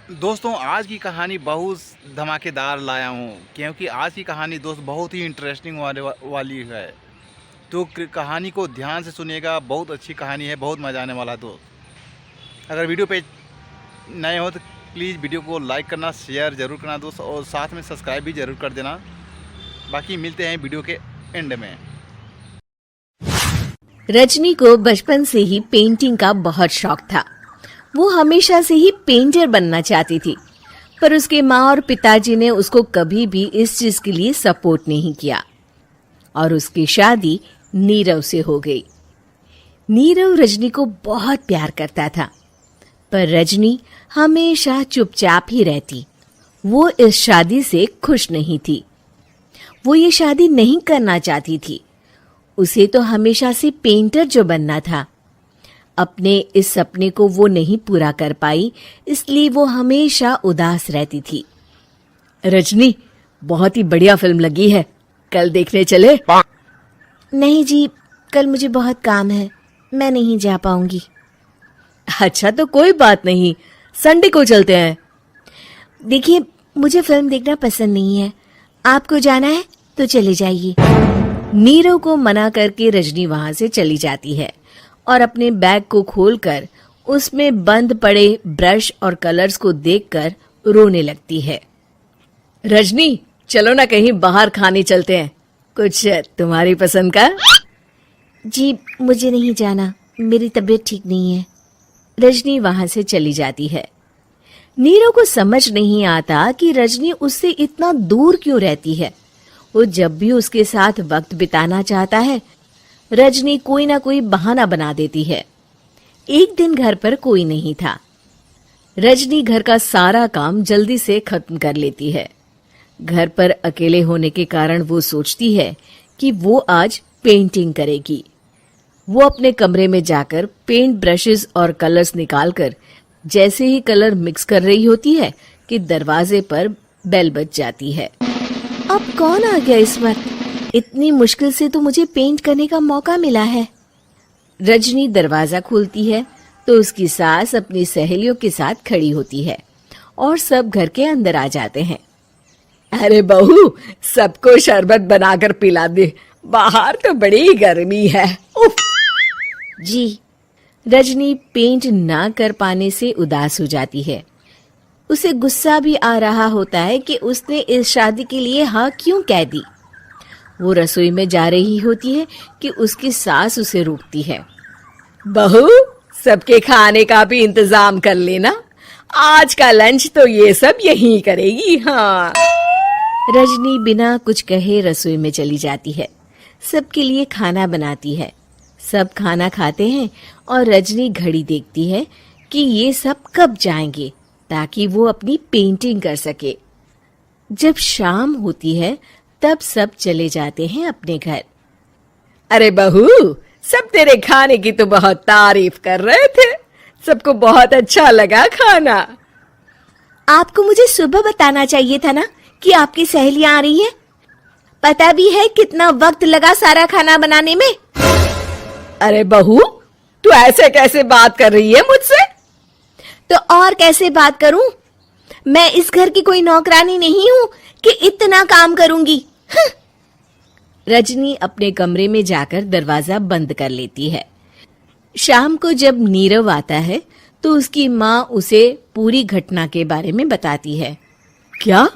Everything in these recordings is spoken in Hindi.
दोस्तों आज की कहानी बहुत धमाकेदार लाया हूँ क्योंकि आज की कहानी दोस्त बहुत ही इंटरेस्टिंग वाली है। तो कहानी को ध्यान से सुनिएगा, बहुत अच्छी कहानी है, बहुत मज़ा आने वाला है दोस्त। अगर वीडियो पे नए हो तो प्लीज़ वीडियो को लाइक करना, शेयर ज़रूर करना दोस्त, और साथ में सब्सक्राइब भी ज़रूर कर देना। बाकी मिलते हैं वीडियो के एंड में। रजनी को बचपन से ही पेंटिंग का बहुत शौक था। वो हमेशा से ही पेंटर बनना चाहती थी, पर उसके माँ और पिताजी ने उसको कभी भी इस चीज के लिए सपोर्ट नहीं किया और उसकी शादी नीरव से हो गई। नीरव रजनी को बहुत प्यार करता था, पर रजनी हमेशा चुपचाप ही रहती। वो इस शादी से खुश नहीं थी। वो ये शादी नहीं करना चाहती थी। उसे तो हमेशा से पेंटर जो बनना था। अपने इस सपने को वो नहीं पूरा कर पाई, इसलिए वो हमेशा उदास रहती थी। रजनी, बहुत ही बढ़िया फिल्म लगी है, कल देखने चले? नहीं जी, कल मुझे बहुत काम है, मैं नहीं जा पाऊंगी। अच्छा तो कोई बात नहीं, संडे को चलते हैं। देखिए, मुझे फिल्म देखना पसंद नहीं है, आपको जाना है तो चले जाइए। नीरव को मना करके रजनी वहां से चली जाती है और अपने बैग को खोलकर उसमें बंद पड़े ब्रश और कलर्स को देखकर रोने लगती है। रजनी, चलो ना कहीं बाहर खाने चलते हैं, कुछ तुम्हारी पसंद का। जी मुझे नहीं जाना, मेरी तबीयत ठीक नहीं है। रजनी वहां से चली जाती है। नीरव को समझ नहीं आता कि रजनी उससे इतना दूर क्यों रहती है। वो जब भी उसके साथ वक्त बिताना चाहता है, रजनी कोई ना कोई बहाना बना देती है। एक दिन घर पर कोई नहीं था। रजनी घर का सारा काम जल्दी से खत्म कर लेती है। घर पर अकेले होने के कारण वो सोचती है कि वो आज पेंटिंग करेगी। वो अपने कमरे में जाकर पेंट ब्रशेस और कलर्स निकालकर जैसे ही कलर मिक्स कर रही होती है कि दरवाजे पर बेल बज जाती है। अब कौन आ गया इस वक्त? इतनी मुश्किल से तो मुझे पेंट करने का मौका मिला है। रजनी दरवाजा खोलती है तो उसकी सास अपनी सहेलियों के साथ खड़ी होती है और सब घर के अंदर आ जाते हैं। अरे बहू, सबको शरबत बनाकर पिला दे, बाहर तो बड़ी गर्मी है। उफ। जी। रजनी पेंट ना कर पाने से उदास हो जाती है। उसे गुस्सा भी आ रहा होता है कि उसने इस शादी के लिए हाँ क्यों कह दी। वो रसोई में जा रही होती है कि उसकी सास उसे रोकती है। बहू, सबके खाने का भी इंतजाम कर लेना, आज का लंच तो ये सब यहीं करेगी। हाँ। रजनी बिना कुछ कहे रसोई में चली जाती है। सबके लिए खाना बनाती है। सब खाना खाते हैं और रजनी घड़ी देखती है कि ये सब कब जाएंगे ताकि वो अपनी पेंटिंग कर सके। जब शाम होती है तब सब चले जाते हैं अपने घर। अरे बहू, सब तेरे खाने की तो बहुत तारीफ कर रहे थे, सबको बहुत अच्छा लगा खाना। आपको मुझे सुबह बताना चाहिए था ना कि आपकी सहेलियां आ रही हैं। पता भी है कितना वक्त लगा सारा खाना बनाने में। अरे बहू, तू ऐसे कैसे बात कर रही है मुझसे? तो और कैसे बात करूं? मैं इस घर की कोई नौकरानी नहीं हूं कि इतना काम करूंगी। रजनी अपने कमरे में जाकर दरवाजा बंद कर लेती है। शाम को जब नीरव आता है तो उसकी माँ उसे पूरी घटना के बारे में बताती है। क्या?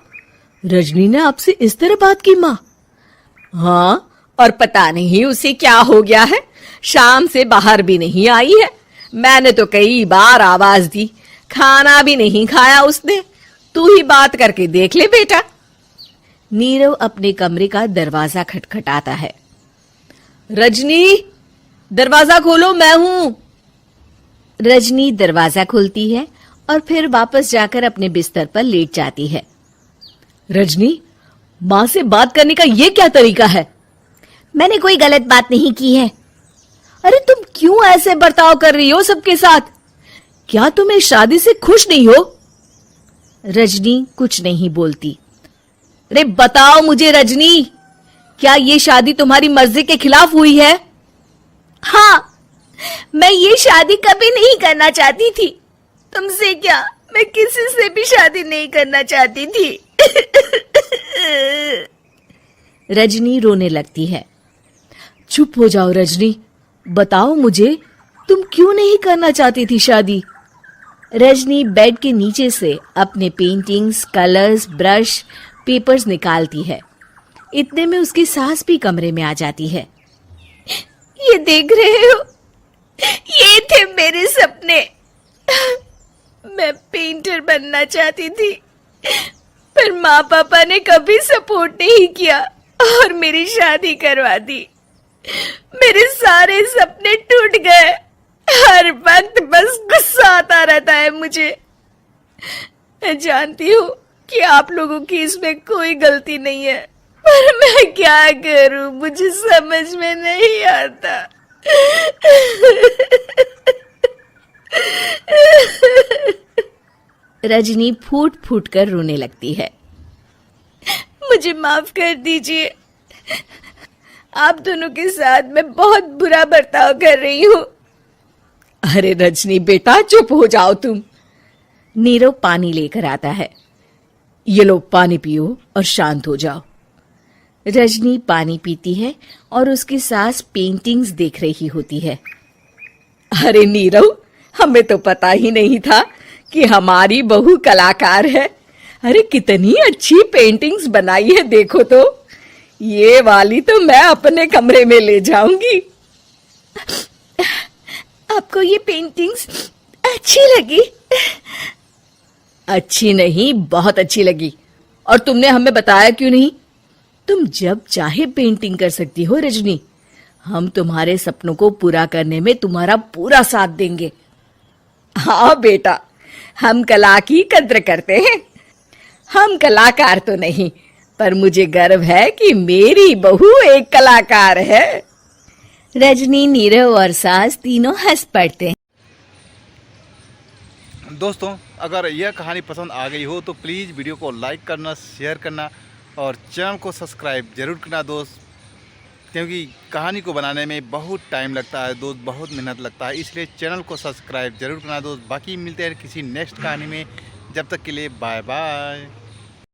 रजनी ने आपसे इस तरह बात की माँ? हाँ, और पता नहीं उसे क्या हो गया है, शाम से बाहर भी नहीं आई है। मैंने तो कई बार आवाज दी, खाना भी नहीं खाया उसने। तू ही बात करके देख ले बेटा। नीरव अपने कमरे का दरवाजा खटखटाता है। रजनी, दरवाजा खोलो, मैं हूं। रजनी दरवाजा खोलती है और फिर वापस जाकर अपने बिस्तर पर लेट जाती है। रजनी, माँ से बात करने का ये क्या तरीका है? मैंने कोई गलत बात नहीं की है। अरे तुम क्यों ऐसे बर्ताव कर रही हो सबके साथ? क्या तुम इस शादी से खुश नहीं हो? रजनी कुछ नहीं बोलती। अरे बताओ मुझे रजनी, क्या ये शादी तुम्हारी मर्जी के खिलाफ हुई है? हाँ, मैं ये शादी कभी नहीं करना चाहती थी। तुमसे क्या, मैं किसी से भी शादी नहीं करना चाहती थी। रजनी रोने लगती है। चुप हो जाओ रजनी, बताओ मुझे तुम क्यों नहीं करना चाहती थी शादी? रजनी बेड के नीचे से अपने पेंटिंग्स, कलर्स, ब्रश, पेपर्स निकालती है। इतने में उसकी सास भी कमरे में आ जाती है। ये देख रहे हो, ये थे मेरे सपने। मैं पेंटर बनना चाहती थी, पर माँ पापा ने कभी सपोर्ट नहीं किया और मेरी शादी करवा दी। मेरे सारे सपने टूट गए। हर वक्त बस गुस्सा आता रहता है मुझे। मैं जानती हूँ कि आप लोगों की इसमें कोई गलती नहीं है, पर मैं क्या करूँ, मुझे समझ में नहीं आता। रजनी फूट फूट कर रोने लगती है। मुझे माफ कर दीजिए, आप दोनों के साथ मैं बहुत बुरा बर्ताव कर रही हूँ। अरे रजनी बेटा, चुप हो जाओ तुम। नीरव पानी लेकर आता है। ये लो पानी पियो और शांत हो जाओ। रजनी पानी पीती है और उसकी सास पेंटिंग्स देख रही होती है। अरे नीरव, हमें तो पता ही नहीं था कि हमारी बहू कलाकार है। अरे कितनी अच्छी पेंटिंग्स बनाई है, देखो तो। ये वाली तो मैं अपने कमरे में ले जाऊंगी। आपको ये पेंटिंग्स अच्छी लगी? अच्छी नहीं, बहुत अच्छी लगी। और तुमने हमें बताया क्यों नहीं? तुम जब चाहे पेंटिंग कर सकती हो रजनी। हम तुम्हारे सपनों को पूरा करने में तुम्हारा पूरा साथ देंगे। हाँ बेटा, हम कला की कद्र करते हैं। हम कलाकार तो नहीं, पर मुझे गर्व है कि मेरी बहू एक कलाकार है। रजनी, नीरव और सास तीनों हंस पड़ते हैं। दोस्तों, अगर यह कहानी पसंद आ गई हो तो प्लीज़ वीडियो को लाइक करना, शेयर करना और चैनल को सब्सक्राइब जरूर करना दोस्त, क्योंकि कहानी को बनाने में बहुत टाइम लगता है दोस्त, बहुत मेहनत लगता है, इसलिए चैनल को सब्सक्राइब जरूर करना दोस्त। बाकी मिलते हैं किसी नेक्स्ट कहानी में, जब तक के लिए बाय बाय।